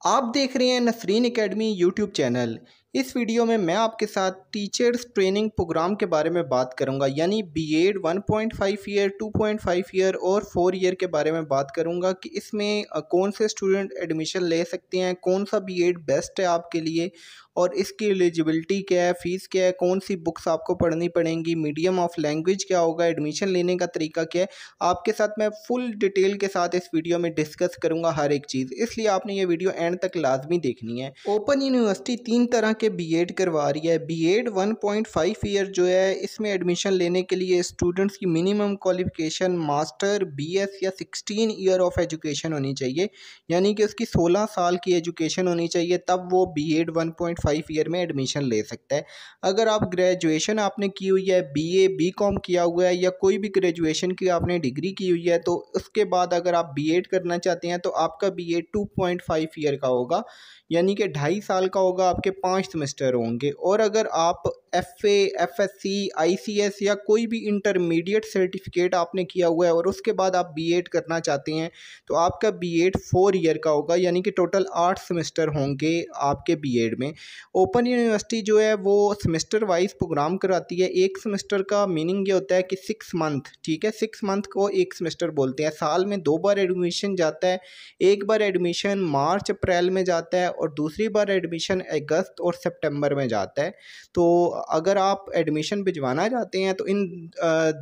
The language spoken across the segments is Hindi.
आप देख रहे हैं नसरीन एकेडमी यूट्यूब चैनल। इस वीडियो में मैं आपके साथ टीचर्स ट्रेनिंग प्रोग्राम के बारे में बात करूंगा, यानी बीएड 1.5 ईयर, 2.5 ईयर और 4 ईयर के बारे में बात करूंगा कि इसमें कौन से स्टूडेंट एडमिशन ले सकते हैं, कौन सा बीएड बेस्ट है आपके लिए और इसकी एलिजिबिलिटी क्या है, फ़ीस क्या है, कौन सी बुक्स आपको पढ़नी पड़ेंगी, मीडियम ऑफ लैंग्वेज क्या होगा, एडमिशन लेने का तरीका क्या है। आपके साथ मैं फुल डिटेल के साथ इस वीडियो में डिस्कस करूंगा हर एक चीज़, इसलिए आपने ये वीडियो एंड तक लाजमी देखनी है। ओपन यूनिवर्सिटी 3 तरह के बीएड करवा रही है। बीएड 1.5 ईयर जो है, इसमें एडमिशन लेने के लिए स्टूडेंट्स की मिनिमम क्वालिफिकेशन मास्टर, बीएस या 16 ईयर ऑफ एजुकेशन होनी चाहिए, यानी कि उसकी 16 साल की एजुकेशन होनी चाहिए, तब वो बीएड 1.5 ईयर में एडमिशन ले सकता है। अगर आप ग्रेजुएशन आपने की हुई है, बीए बीकॉम किया हुआ है या कोई भी ग्रेजुएशन की आपने डिग्री की हुई है, तो उसके बाद अगर आप बीएड करना चाहते हैं तो आपका बीएड 2.5 ईयर का होगा, यानी कि 2.5 साल का होगा, आपके 5 सेमेस्टर होंगे। और अगर आप एफए, एफएससी, आईसीएस या कोई भी इंटरमीडिएट सर्टिफिकेट आपने किया हुआ है और उसके बाद आप बीएड करना चाहते हैं तो आपका बीएड 4 ईयर का होगा, यानी कि टोटल 8 सेमेस्टर होंगे आपके बीएड में। ओपन यूनिवर्सिटी जो है वो सेमेस्टर वाइज प्रोग्राम कराती है। एक सेमेस्टर का मीनिंग ये होता है कि 6 मंथ, ठीक है, 6 मंथ को एक सेमेस्टर बोलते हैं। साल में 2 बार एडमिशन जाता है, एक बार एडमिशन मार्च अप्रैल में जाता है और दूसरी बार एडमिशन अगस्त और सितंबर में जाता है। तो अगर आप एडमिशन भिजवाना चाहते हैं तो इन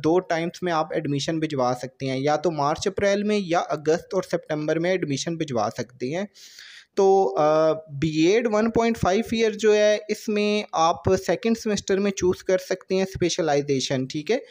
2 टाइम्स में आप एडमिशन भिजवा सकते हैं, या तो मार्च अप्रैल में या अगस्त और सितंबर में एडमिशन भिजवा सकते हैं। तो बीएड 1.5 ईयर जो है, इसमें आप सेकंड सेमेस्टर में चूज़ कर सकते हैं स्पेशलाइजेशन, ठीक है।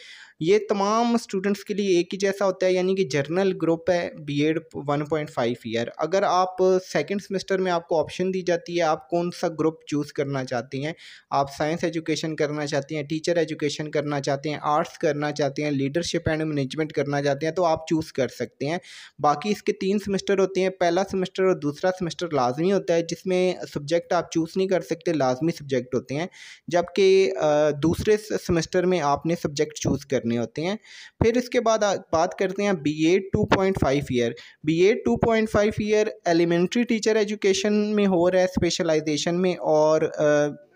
ये तमाम स्टूडेंट्स के लिए एक ही जैसा होता है, यानी कि जर्नल ग्रुप है बीएड 1.5 ईयर। अगर आप सेकंड सेमेस्टर में आपको ऑप्शन दी जाती है आप कौन सा ग्रुप चूज़ करना चाहती हैं, आप साइंस एजुकेशन करना चाहती हैं, टीचर एजुकेशन करना चाहते हैं, आर्ट्स करना चाहते हैं, लीडरशिप एंड मैनेजमेंट करना चाहते हैं, तो आप चूज़ कर सकते हैं। बाकी इसके 3 सेमेस्टर होते हैं, पहला सेमेस्टर और दूसरा सेमेस्टर लाजमी होता है, जिसमें सब्जेक्ट आप चूज़ नहीं कर सकते, लाजमी सब्जेक्ट होते हैं, जबकि दूसरे सेमेस्टर में आपने सब्जेक्ट चूज़ करने होते हैं। फिर इसके बाद बात करते हैं BEd 2.5 year. BEd 2.5 year elementary teacher education में हो रहा है स्पेशलाइजेशन में, और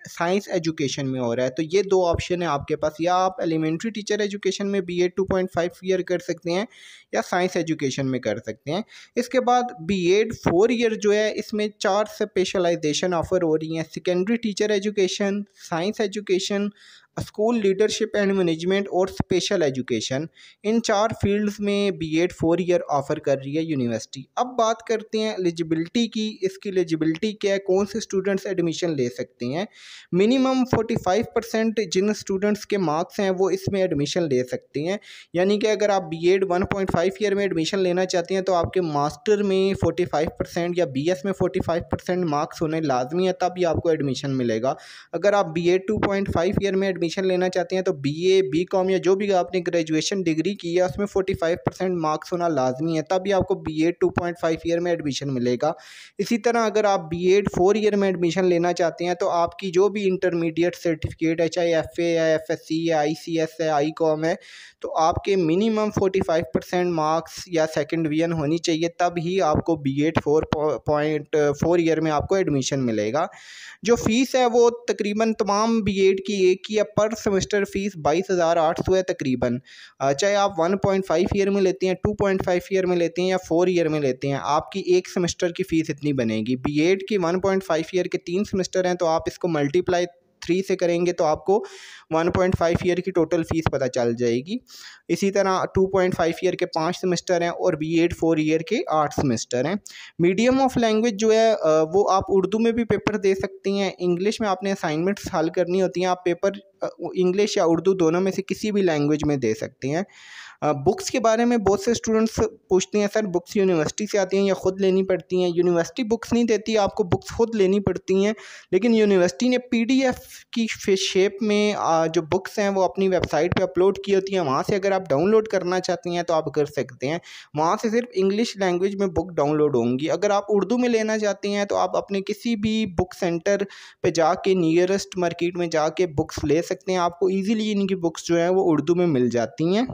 साइंस एजुकेशन में हो रहा है। तो ये 2 ऑप्शन है आपके पास, या आप एलिमेंट्री टीचर एजुकेशन में बीएड 2.5 ईयर कर सकते हैं या साइंस एजुकेशन में कर सकते हैं। इसके बाद बीएड 4 ईयर जो है, इसमें 4 स्पेशलाइजेशन ऑफर हो रही हैं, secondary teacher education, science education, school leadership and management और स्पेशल एजुकेशन। इन 4 फील्ड्स में बीएड 4 ईयर ऑफ़र कर रही है यूनिवर्सिटी। अब बात करते हैं एलिजिबिलिटी की। इसकी एलिजिबिलिटी क्या है, कौन से स्टूडेंट्स एडमिशन ले सकते हैं। मिनिमम 45% जिन स्टूडेंट्स के मार्क्स हैं वो इसमें एडमिशन ले सकते हैं, यानी कि अगर आप बीएड 1.5 ईयर में एडमिशन लेना चाहते हैं तो आपके मास्टर में 45% या बीएस में 45% मार्क्स होने लाजमी है, तब ही आपको एडमिशन मिलेगा। अगर आप बीएड 2.5 ईयर में एडमिशन लेना चाहते हैं तो बीए बीकॉम या जो भी आपने ग्रेजुएशन डिग्री की है उसमें 45% मार्क्स होना लाजमी है, तभी आपको बीएड 2.5 ईयर में एडमिशन मिलेगा। इसी तरह अगर आप बीएड 4 ईयर में एडमिशन लेना चाहते हैं तो आपकी जो भी इंटरमीडिएट सर्टिफिकेट है, चाहे एफए है, एफएससी है, आईसीएस है, आईकॉम है, तो आपके मिनिमम 45% मार्क्स या सेकेंड डिवीजन होनी चाहिए, तब ही आपको बीएड 4.4 ईयर में आपको एडमिशन मिलेगा। जो फ़ीस है वो तकरीबन तमाम बीएड की एक ही है, पर सेमेस्टर फ़ीस 22,800 है तकरीबन। चाहे आप 1.5 ईयर में लेते हैं, 2.5 ईयर में लेते हैं या 4 ईयर में लेते हैं, आपकी एक सेमेस्टर की फ़ीस इतनी बनेगी। बीएड की 1.5 ईयर के 3 सेमेस्टर हैं, तो आप इसको मल्टीप्लाई 3 से करेंगे तो आपको 1.5 ईयर की टोटल फ़ीस पता चल जाएगी। इसी तरह 2.5 ईयर के 5 सेमेस्टर हैं और बीएड 4 ईयर के 8 सेमेस्टर हैं। मीडियम ऑफ लैंग्वेज जो है वो आप उर्दू में भी पेपर दे सकती हैं, इंग्लिश में आपने असाइनमेंट्स हल करनी होती हैं, आप पेपर इंग्लिश या उर्दू दोनों में से किसी भी लैंग्वेज में दे सकते हैं। बुक्स के बारे में बहुत से स्टूडेंट्स पूछते हैं, सर बुक्स यूनिवर्सिटी से आती हैं या ख़ुद लेनी पड़ती हैं। यूनिवर्सिटी बुक्स नहीं देती, आपको बुक्स खुद लेनी पड़ती हैं, लेकिन यूनिवर्सिटी ने पीडीएफ की शेप में जो बुक्स हैं वो अपनी वेबसाइट पे अपलोड की होती हैं, वहाँ से अगर आप डाउनलोड करना चाहते हैं तो आप कर सकते हैं। वहाँ से सिर्फ इंग्लिश लैंग्वेज में बुक डाउनलोड होंगी। अगर आप उर्दू में लेना चाहते हैं तो आप अपने किसी भी बुक सेंटर पे जाके, नियरेस्ट मार्केट में जाके बुक्स ले सकते हैं, आपको ईज़िली इनकी बुक्स जो हैं वो उर्दू में मिल जाती हैं।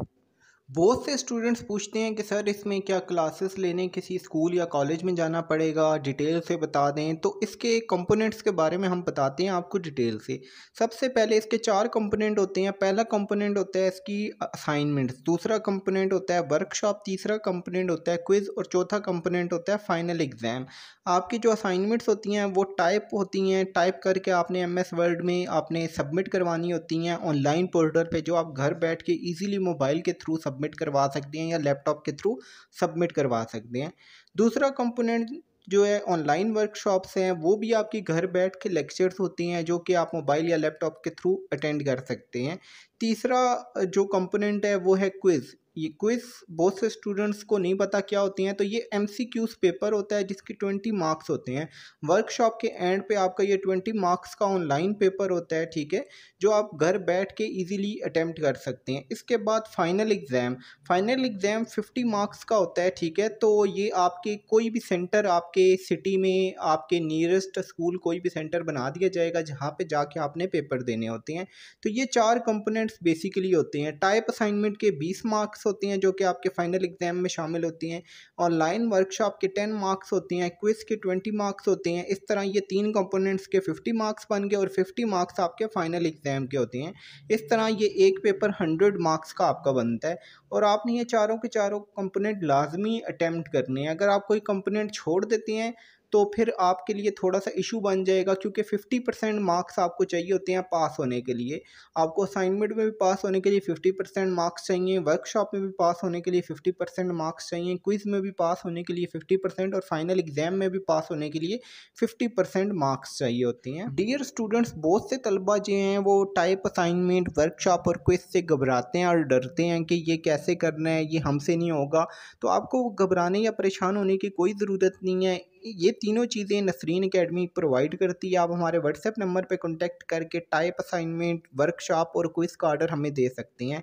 बहुत से स्टूडेंट्स पूछते हैं कि सर इसमें क्या क्लासेस लेने किसी स्कूल या कॉलेज में जाना पड़ेगा, डिटेल से बता दें। तो इसके कंपोनेंट्स के बारे में हम बताते हैं आपको डिटेल से। सबसे पहले इसके चार कंपोनेंट होते हैं। पहला कंपोनेंट होता है इसकी असाइनमेंट्स, दूसरा कंपोनेंट होता है वर्कशॉप, तीसरा कंपोनेंट होता है क्विज़ और चौथा कंपोनेंट होता है फाइनल एग्ज़ाम। आपकी जो असाइनमेंट्स होती हैं वो टाइप होती हैं, टाइप करके आपने एमएस वर्ड में आपने सबमिट करवानी होती हैं ऑनलाइन पोर्टल पे, जो आप घर बैठ के इजीली मोबाइल के थ्रू सबमिट करवा सकते हैं या लैपटॉप के थ्रू सबमिट करवा सकते हैं। दूसरा कंपोनेंट जो है ऑनलाइन वर्कशॉप्स हैं, वो भी आपकी घर बैठ के लेक्चर्स होती हैं जो कि आप मोबाइल या लैपटॉप के थ्रू अटेंड कर सकते हैं। तीसरा जो कंपोनेंट है वो है क्विज़। ये क्विज़ बहुत से स्टूडेंट्स को नहीं पता क्या होती हैं। तो ये एमसीक्यूज़ पेपर होता है जिसके 20 मार्क्स होते हैं। वर्कशॉप के एंड पे आपका ये 20 मार्क्स का ऑनलाइन पेपर होता है, ठीक है, जो आप घर बैठ के इजीली अटेम्प्ट कर सकते हैं। इसके बाद final exam. Final exam 50 marks का होता है, ठीक है। तो ये आपके कोई भी सेंटर आपके सिटी में, आपके नियरेस्ट स्कूल कोई भी सेंटर बना दिया जाएगा जहाँ पे जाके आपने पेपर देने होते हैं। तो ये चार कंपोनेंट्स बेसिकली होते हैं। टाइप असाइनमेंट के 20 मार्क्स होती हैं जो कि आपके फाइनल एग्जाम में शामिल होती हैं। ऑनलाइन वर्कशॉप के 10 मार्क्स होती हैं, क्विज के 20 मार्क्स होते हैं। इस तरह ये तीन कंपोनेंट्स के 50 मार्क्स बन गए और 50 मार्क्स आपके फाइनल एग्जाम के होते हैं। इस तरह ये एक पेपर 100 मार्क्स का आपका बनता है और आपने ये चारों के चारों कंपोनेंट लाजमी अटैम्प्ट करने हैं। अगर आप कोई कंपोनेंट छोड़ देते हैं तो फिर आपके लिए थोड़ा सा इशू बन जाएगा, क्योंकि 50% मार्क्स आपको चाहिए होते हैं पास होने के लिए। आपको असाइनमेंट में भी पास होने के लिए 50% मार्क्स चाहिए, वर्कशॉप में भी पास होने के लिए 50% मार्क्स चाहिए, क्विज़ में भी पास होने के लिए 50% और फाइनल एग्जाम में भी पास होने के लिए 50% मार्क्स चाहिए होते हैं। डियर स्टूडेंट्स, बहुत से तलबा जो हैं वो टाइप असाइनमेंट, वर्कशॉप और क्विज़ से घबराते हैं और डरते हैं कि ये कैसे करना है, ये हमसे नहीं होगा। तो आपको घबराने या परेशान होने की कोई ज़रूरत नहीं है। ये तीनों चीज़ें नसरीन एकेडमी प्रोवाइड करती है। आप हमारे व्हाट्सएप नंबर पे कांटेक्ट करके टाइप असाइनमेंट, वर्कशॉप और क्विज़ का ऑर्डर हमें दे सकते हैं।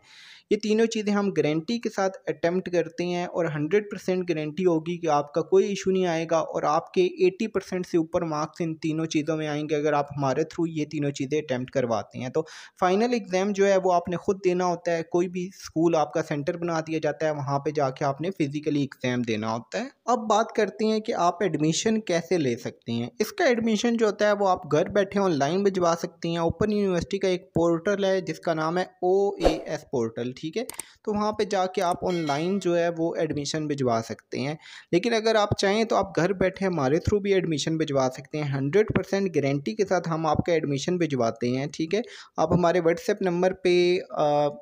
ये तीनों चीज़ें हम गारंटी के साथ अटेम्प्ट करते हैं और 100% गारंटी होगी कि आपका कोई इशू नहीं आएगा और आपके 80% से ऊपर मार्क्स इन तीनों चीज़ों में आएंगे अगर आप हमारे थ्रू ये तीनों चीज़ें अटेम्प्ट करवाते हैं। तो फाइनल एग्ज़ाम जो है वो आपने खुद देना होता है। कोई भी स्कूल आपका सेंटर बना दिया जाता है, वहाँ पे जाके आपने फिजिकली एग्ज़ाम देना होता है। अब बात करते हैं कि आप एडमिशन कैसे ले सकते हैं। इसका एडमिशन जो होता है वो आप घर बैठे ऑनलाइन भिजवा सकते हैं। ओपन यूनिवर्सिटी का एक पोर्टल है जिसका नाम है OAS पोर्टल, ठीक है। तो वहाँ पे जाके आप ऑनलाइन जो है वो एडमिशन भिजवा सकते हैं। लेकिन अगर आप चाहें तो आप घर बैठे हमारे थ्रू भी एडमिशन भिजवा सकते हैं। 100% गारंटी के साथ हम आपका एडमिशन भिजवाते हैं, ठीक है। आप हमारे व्हाट्सएप नंबर पे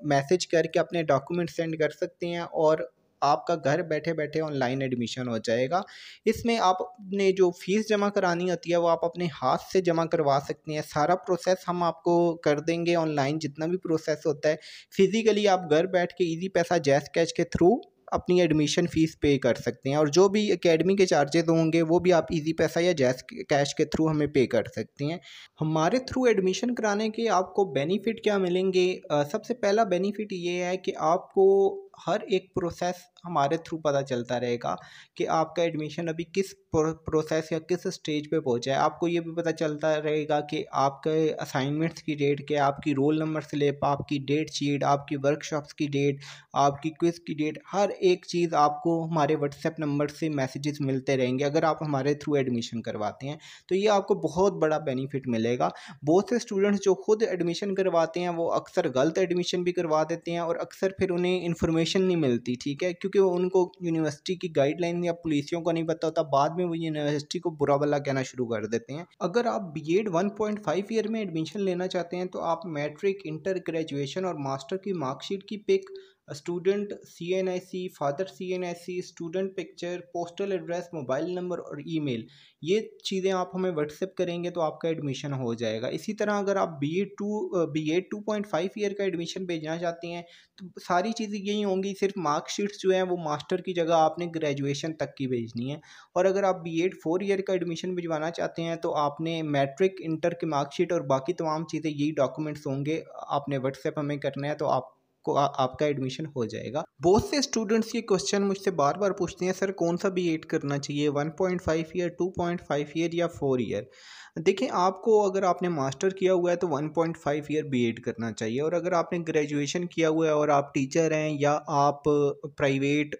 मैसेज करके अपने डॉक्यूमेंट सेंड कर सकते हैं और आपका घर बैठे बैठे ऑनलाइन एडमिशन हो जाएगा। इसमें आपने जो फ़ीस जमा करानी होती है वो आप अपने हाथ से जमा करवा सकते हैं। सारा प्रोसेस हम आपको कर देंगे ऑनलाइन, जितना भी प्रोसेस होता है। फिज़िकली आप घर बैठ के इजी पैसा जैज़ कैश के थ्रू अपनी एडमिशन फ़ीस पे कर सकते हैं और जो भी एकेडमी के चार्जेस होंगे वो भी आप इजी पैसा या जैज़ कैश के थ्रू हमें पे कर सकते हैं। हमारे थ्रू एडमिशन कराने के आपको बेनिफिट क्या मिलेंगे? सबसे पहला बेनिफिट ये है कि आपको हर एक प्रोसेस हमारे थ्रू पता चलता रहेगा कि आपका एडमिशन अभी किस प्रोसेस या किस स्टेज पे पहुंचा है। आपको ये भी पता चलता रहेगा कि आपके असाइनमेंट्स की डेट क्या, आपकी रोल नंबर स्लिप, आपकी डेट शीट, आपकी वर्कशॉप्स की डेट, आपकी क्विज़ की डेट, हर एक चीज़ आपको हमारे व्हाट्सएप नंबर से मैसेजेस मिलते रहेंगे अगर आप हमारे थ्रू एडमिशन करवाते हैं। तो ये आपको बहुत बड़ा बेनिफिट मिलेगा। बहुत से स्टूडेंट्स जो खुद एडमिशन करवाते हैं वो अक्सर गलत एडमिशन भी करवा देते हैं और अक्सर फिर उन्हें इन्फॉर्मेशन नहीं मिलती, ठीक है, क्योंकि उनको यूनिवर्सिटी की गाइडलाइन या पॉलिसियों का नहीं पता होता। बाद में वो यूनिवर्सिटी को बुरा भला कहना शुरू कर देते हैं। अगर आप बीएड 1.5 ईयर में एडमिशन लेना चाहते हैं तो आप मैट्रिक, इंटर, ग्रेजुएशन और मास्टर की मार्कशीट की पिक, स्टूडेंट CNIC, father CNIC, student picture, postal address, mobile number और ईमेल, ये चीज़ें आप हमें व्हाट्सएप करेंगे तो आपका एडमिशन हो जाएगा। इसी तरह अगर आप BEd 2.5 ईयर का एडमिशन भेजना चाहते हैं तो सारी चीज़ें यही होंगी, सिर्फ मार्कशीट्स जो हैं वो मास्टर की जगह आपने ग्रेजुएशन तक की भेजनी है। और अगर आप BEd 4 ईयर का एडमिशन भिजवाना चाहते हैं तो आपने मैट्रिक, इंटर की मार्कशीट और बाकी तमाम चीज़ें, यही डॉक्यूमेंट्स होंगे, आपने व्हाट्सएप हमें करना है तो आप आपका एडमिशन हो जाएगा। बहुत से स्टूडेंट्स ये क्वेश्चन मुझसे बार बार पूछते हैं, सर कौन सा B.Ed करना चाहिए, 1.5 ईयर, 2.5 ईयर या 4 ईयर। देखिए, आपको अगर आपने मास्टर किया हुआ है तो 1.5 ईयर B.Ed करना चाहिए, और अगर आपने ग्रेजुएशन किया हुआ है और आप टीचर हैं या आप प्राइवेट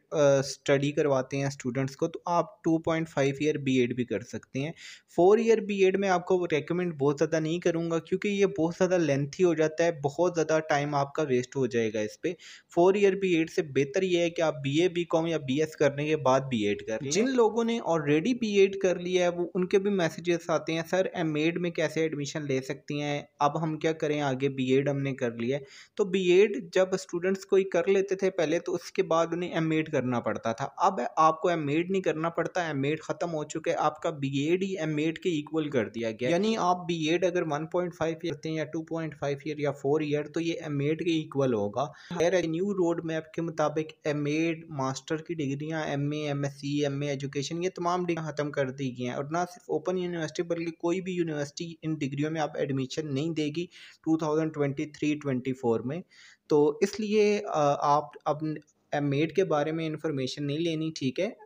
स्टडी करवाते हैं स्टूडेंट्स को, तो आप 2.5 ईयर B.Ed भी कर सकते हैं। 4 ईयर B.Ed में आपको रेकमेंड बहुत ज़्यादा नहीं करूँगा, क्योंकि ये बहुत ज़्यादा लेंथी हो जाता है, बहुत ज़्यादा टाइम आपका वेस्ट हो जाएगा इस पर। 4 ईयर B.Ed से बेहतर ये है कि आप BA BCom या BS करने के बाद B.Ed कर लें। जिन लोगों ने ऑलरेडी B.Ed कर लिया है वो उनके भी मैसेजेस आते हैं, सर M.Ed में कैसे एडमिशन ले सकती हैं, अब हम क्या करें, आगे B.Ed हमने कर लिया है। तो B.Ed जब स्टूडेंट्स कोई कर लेते थे पहले, तो उसके बाद उन्हें M.Ed करना पड़ता था। अब आपको M.Ed नहीं करना पड़ता, M.Ed ख़त्म हो चुके हैं, आपका B.Ed ही M.Ed के इक्वल कर दिया गया। यानी आप B.Ed अगर 1.5 ईयर करते हैं या 2.5 ईयर या 4 ईयर, तो ये M.Ed के इक्वल होगा। न्यू रोड मैप के मुताबिक M.Ed मास्टर की डिग्रियाँ, MA MSc MA एजुकेशन, ये तमाम डिग्रियाँ ख़त्म कर दी गई हैं, और ना सिर्फ ओपन यूनिवर्सिटी बल्कि कोई भी यूनिवर्सिटी इन डिग्रियों में आप एडमिशन नहीं देगी 2023-24 में। तो इसलिए आप अब M.Ed के बारे में इंफॉर्मेशन नहीं लेनी, ठीक है।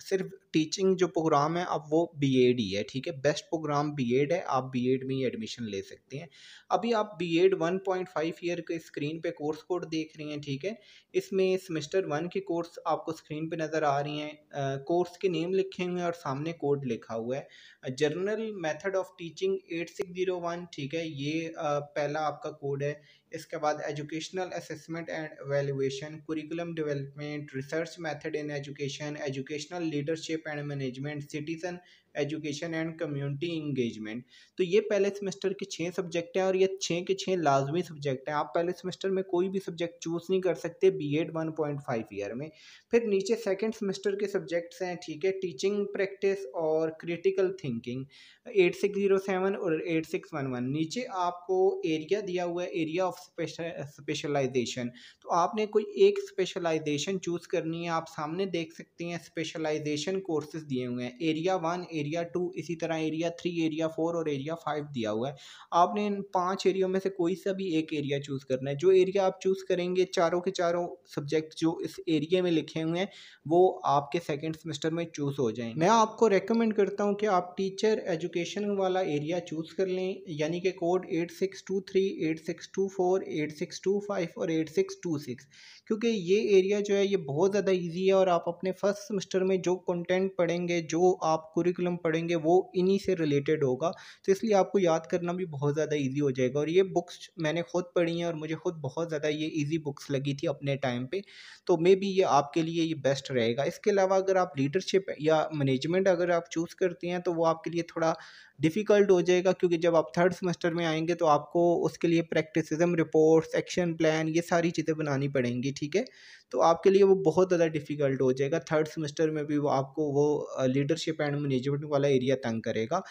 सिर्फ टीचिंग जो प्रोग्राम है अब वो B.Ed ही है, ठीक है। बेस्ट प्रोग्राम B.Ed है, आप B.Ed में ही एडमिशन ले सकते हैं। अभी आप B.Ed 1.5 ईयर के स्क्रीन पे कोर्स कोड देख रहे हैं, ठीक है। इसमें सेमेस्टर 1 की कोर्स आपको स्क्रीन पे नज़र आ रही हैं। कोर्स के नेम लिखे हुए हैं और सामने कोड लिखा हुआ है, जर्नल मेथड ऑफ टीचिंग 8601, ठीक है। ये पहला आपका कोड है। इसके बाद educational assessment and evaluation, curriculum development, research method in education, educational leadership and management, citizen education and community engagement. तो ये पहले सेमेस्टर के 6 सब्जेक्ट हैं, और ये 6 के 6 लाजमी सब्जेक्ट हैं। आप पहले सेमेस्टर में कोई भी सब्जेक्ट चूज़ नहीं कर सकते B.Ed 1.5 ईयर में। फिर नीचे सेकंड सेमेस्टर के सब्जेक्ट्स हैं, ठीक है। टीचिंग प्रैक्टिस और क्रिटिकल थिंकिंग 8607 और 8611। नीचे आपको एरिया दिया हुआ है, एरिया ऑफ स्पेशलाइजेशन। तो आपने कोई एक स्पेशलाइजेशन चूज़ करनी है। आप सामने देख सकते हैं स्पेशलाइजेशन कोर्सेज दिए हुए हैं, एरिया 1, एरिया 2, इसी तरह एरिया 3, एरिया 4 और एरिया 5 दिया हुआ है। आपने इन 5 एरिया में से कोई सा भी एक एरिया चूज़ करना है। जो एरिया आप चूज़ करेंगे, चारों के चारों सब्जेक्ट जो इस एरिया में लिखे हुए हैं वो आपके सेकेंड सेमेस्टर में चूज़ हो जाएंगे। मैं आपको रेकमेंड करता हूँ कि आप टीचर एजुकेशन वाला एरिया चूज़ कर लें, यानी कि कोड 8623, 8624, 8625 और 8626, क्योंकि ये एरिया जो है ये बहुत ज़्यादा इजी है, और आप अपने फर्स्ट सेमेस्टर में जो कंटेंट पढ़ेंगे, जो आप कुरिकुलम पढ़ेंगे, वो इन्हीं से रिलेटेड होगा। तो इसलिए आपको याद करना भी बहुत ज़्यादा इजी हो जाएगा। और ये बुक्स मैंने खुद पढ़ी हैं और मुझे खुद बहुत ज़्यादा ये इजी बुक्स लगी थी अपने टाइम पे, तो मे बी ये आपके लिए ये बेस्ट रहेगा। इसके अलावा अगर आप लीडरशिप या मैनेजमेंट अगर आप चूज़ करते हैं तो वो आपके लिए थोड़ा डिफ़िकल्ट हो जाएगा, क्योंकि जब आप थर्ड सेमेस्टर में आएंगे तो आपको उसके लिए प्रैक्टिसिज्म रिपोर्ट्स, एक्शन प्लान, ये सारी चीज़ें बनानी पड़ेंगी, ठीक है। तो आपके लिए वो बहुत ज़्यादा डिफ़िकल्ट हो जाएगा। थर्ड सेमेस्टर में भी वो आपको वो लीडरशिप एंड मैनेजमेंट वाला एरिया तंग करेगा।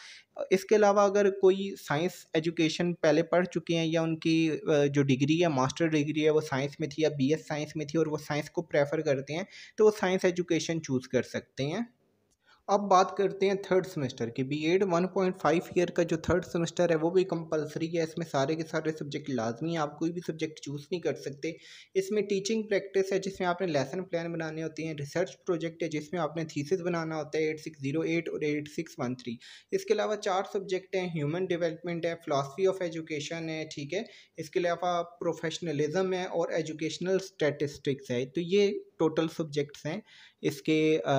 इसके अलावा अगर कोई साइंस एजुकेशन पहले पढ़ चुके हैं, या उनकी जो डिग्री है, मास्टर डिग्री है, वो साइंस में थी या BS साइंस में थी और वो साइंस को प्रेफर करते हैं, तो वो साइंस एजुकेशन चूज़ कर सकते हैं। अब बात करते हैं थर्ड सेमेस्टर की। B.Ed 1.5 ईयर का जो थर्ड सेमेस्टर है वो भी कंपलसरी है। इसमें सारे के सारे सब्जेक्ट लाजमी हैं, आप कोई भी सब्जेक्ट चूज़ नहीं कर सकते। इसमें टीचिंग प्रैक्टिस है जिसमें आपने लेसन प्लान बनाने होते हैं, रिसर्च प्रोजेक्ट है जिसमें आपने थीसिस बनाना होता है 8608 और 8613। इसके अलावा 4 सब्जेक्ट हैं, ह्यूमन डेवलपमेंट है, फ़िलासफ़ी ऑफ एजुकेशन है, ठीक है। इसके अलावा प्रोफेशनलिज्म है और एजुकेशनल स्टैटिस्टिक्स है। तो ये टोटल सब्जेक्ट्स हैं इसके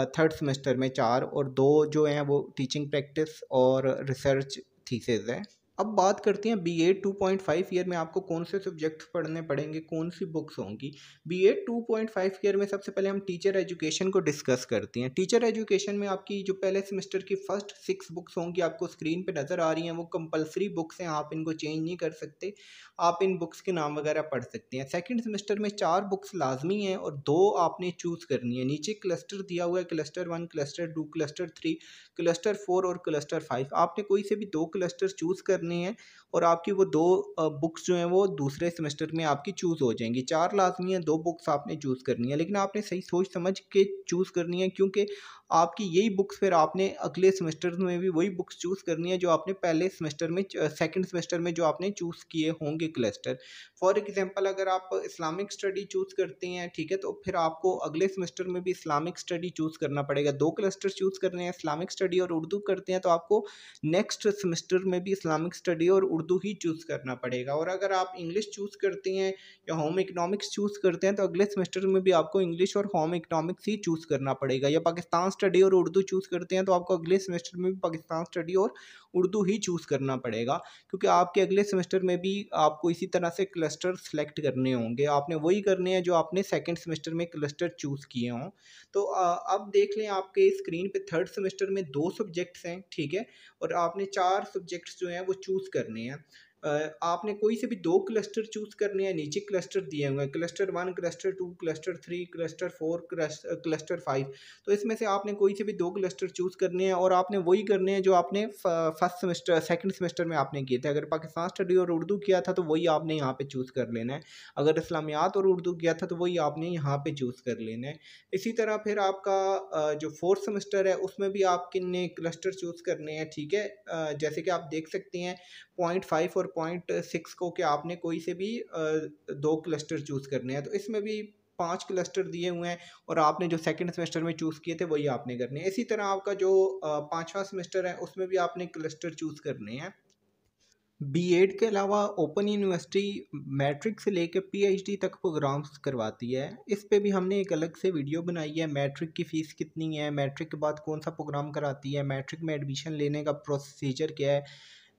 थर्ड सेमेस्टर में 4, और 2 जो हैं वो टीचिंग प्रैक्टिस और रिसर्च थीसिस है। अब बात करते हैं B.Ed 2.5 ईयर में आपको कौन से सब्जेक्ट्स पढ़ने पड़ेंगे, कौन सी बुक्स होंगी। B.Ed 2.5 ईयर में सबसे पहले हम टीचर एजुकेशन को डिस्कस करते हैं। टीचर एजुकेशन में आपकी जो पहले सेमेस्टर की फर्स्ट 6 बुक्स होंगी आपको स्क्रीन पे नज़र आ रही हैं, वो कंपलसरी बुक्स हैं, आप इनको चेंज नहीं कर सकते। आप इन बुक्स के नाम वगैरह पढ़ सकते हैं। सेकेंड सेमेस्टर में 4 बुक्स लाजमी हैं और 2 आपने चूज़ करनी है। नीचे क्लस्टर दिया हुआ है, क्लस्टर 1, क्लस्टर 2, क्लस्टर 3, क्लस्टर 4 और क्लस्टर 5। आपने कोई से भी 2 क्लस्टर चूज़ करने करनी है और आपकी वो 2 बुक्स जो हैं वो दूसरे सेमेस्टर में आपकी चूज़ हो जाएंगी। 4 लाजमी है, 2 बुक्स आपने चूज़ करनी है, लेकिन आपने सही सोच समझ के चूज़ करनी है, क्योंकि आपकी यही बुक्स फिर आपने अगले सेमेस्टर में भी वही बुक्स चूज़ करनी है जो आपने पहले सेमेस्टर में सेकंड सेमेस्टर में जो आपने चूज़ किए होंगे क्लस्टर। फॉर एग्जांपल अगर आप इस्लामिक स्टडी चूज़ करते हैं, ठीक है, तो फिर आपको अगले सेमेस्टर में भी इस्लामिक स्टडी चूज़ करना पड़ेगा। 2 क्लस्टर चूज़ करने हैं, इस्लामिक स्टडी और उर्दू करते हैं, तो आपको नेक्स्ट सेमेस्टर में भी इस्लामिक स्टडी और उर्दू ही चूज़ करना पड़ेगा। और अगर आप इंग्लिश चूज़ करते हैं या होम इकोनॉमिक्स चूज़ करते हैं, तो अगले सेमेस्टर में भी आपको इंग्लिश और होम इकोनॉमिक्स ही चूज़ करना पड़ेगा। या पाकिस्तान स्टडी और उर्दू चूज़ करते हैं, तो आपको अगले सेमेस्टर में भी पाकिस्तान स्टडी और उर्दू ही चूज़ करना पड़ेगा, क्योंकि आपके अगले सेमेस्टर में भी आपको इसी तरह से क्लस्टर सेलेक्ट करने होंगे। आपने वही करने हैं जो आपने सेकंड सेमेस्टर में क्लस्टर चूज़ किए हों। तो अब देख लें, आपके स्क्रीन पे थर्ड सेमेस्टर में 2 सब्जेक्ट्स हैं, ठीक है, और आपने 4 सब्जेक्ट्स जो हैं वो चूज़ करने हैं। आपने कोई से भी 2 क्लस्टर चूज़ करने हैं। नीचे क्लस्टर दिए हुए हैं, cluster 1, cluster 2, cluster 3, cluster 4, cluster 5। तो इसमें से आपने कोई से भी 2 क्लस्टर चूज़ करने हैं और आपने वही करने हैं जो आपने फर्स्ट सेमेस्टर सेकंड सेमेस्टर में आपने किए थे। अगर पाकिस्तान स्टडी और उर्दू किया था तो वही आपने यहाँ पे चूज़ कर लेना है। अगर इस्लामियात और उर्दू किया था तो वही आपने यहाँ पे चूज़ कर लेना है। इसी तरह फिर आपका जो फोर्थ सेमेस्टर है उसमें भी आप कितने क्लस्टर चूज़ करने हैं, ठीक है। जैसे कि आप देख सकते हैं 0.5 और 0.6 को कि आपने कोई से भी 2 क्लस्टर चूज़ करने हैं। तो इसमें भी 5 क्लस्टर दिए हुए हैं और आपने जो सेकंड सेमेस्टर में चूज़ किए थे वही आपने करने हैं। इसी तरह आपका जो 5वां सेमेस्टर है उसमें भी आपने क्लस्टर चूज़ करने हैं। बीएड के अलावा ओपन यूनिवर्सिटी मैट्रिक से लेकर पीएचडी तक प्रोग्राम्स करवाती है। इस पे भी हमने एक अलग से वीडियो बनाई है। मैट्रिक की फ़ीस कितनी है, मैट्रिक के बाद कौन सा प्रोग्राम कराती है, मैट्रिक में एडमिशन लेने का प्रोसीजर क्या है,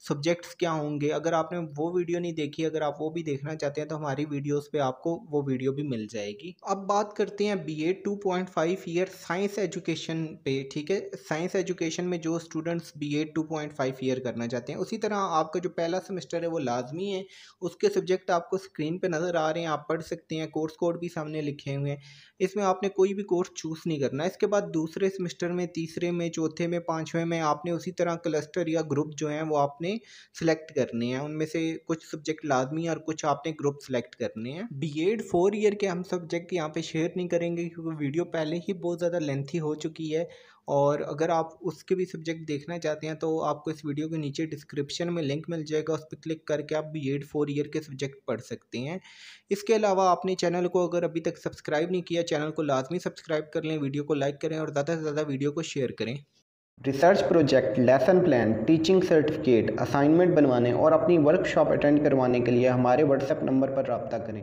सब्जेक्ट्स क्या होंगे। अगर आपने वो वीडियो नहीं देखी, अगर आप वो भी देखना चाहते हैं तो हमारी वीडियोस पे आपको वो वीडियो भी मिल जाएगी। अब बात करते हैं बीएड 2.5 ईयर साइंस एजुकेशन पे, ठीक है। साइंस एजुकेशन में जो स्टूडेंट्स बीएड 2.5 ईयर करना चाहते हैं, उसी तरह आपका जो पहला सेमेस्टर है वो लाजमी है। उसके सब्जेक्ट आपको स्क्रीन पर नज़र आ रहे हैं, आप पढ़ सकते हैं, कोर्स कोड भी सामने लिखे हुए हैं। इसमें आपने कोई भी कोर्स चूज़ नहीं करना। इसके बाद दूसरे सेमेस्टर में, तीसरे में, चौथे में, 5वें में आपने उसी तरह क्लस्टर या ग्रुप जो हैं वो आपने सिलेक्ट करने हैं। उनमें से कुछ सब्जेक्ट लाजमी और कुछ आपने ग्रुप सेलेक्ट करने हैं। बीएड 4 ईयर के हम सब्जेक्ट यहाँ पे शेयर नहीं करेंगे क्योंकि वीडियो पहले ही बहुत ज़्यादा लेंथी हो चुकी है। और अगर आप उसके भी सब्जेक्ट देखना चाहते हैं तो आपको इस वीडियो के नीचे डिस्क्रिप्शन में लिंक मिल जाएगा, उस पर क्लिक करके आप बीएड 4 ईयर के सब्जेक्ट पढ़ सकते हैं। इसके अलावा आपने चैनल को अगर अभी तक सब्सक्राइब नहीं किया, चैनल को लाजमी सब्सक्राइब कर लें, वीडियो को लाइक करें और ज़्यादा से ज़्यादा वीडियो को शेयर करें। Research project, lesson plan, teaching certificate, assignment बनवाने और अपनी वर्कशॉप अटेंड करवाने के लिए हमारे व्हाट्सएप नंबर पर रब्ता करें।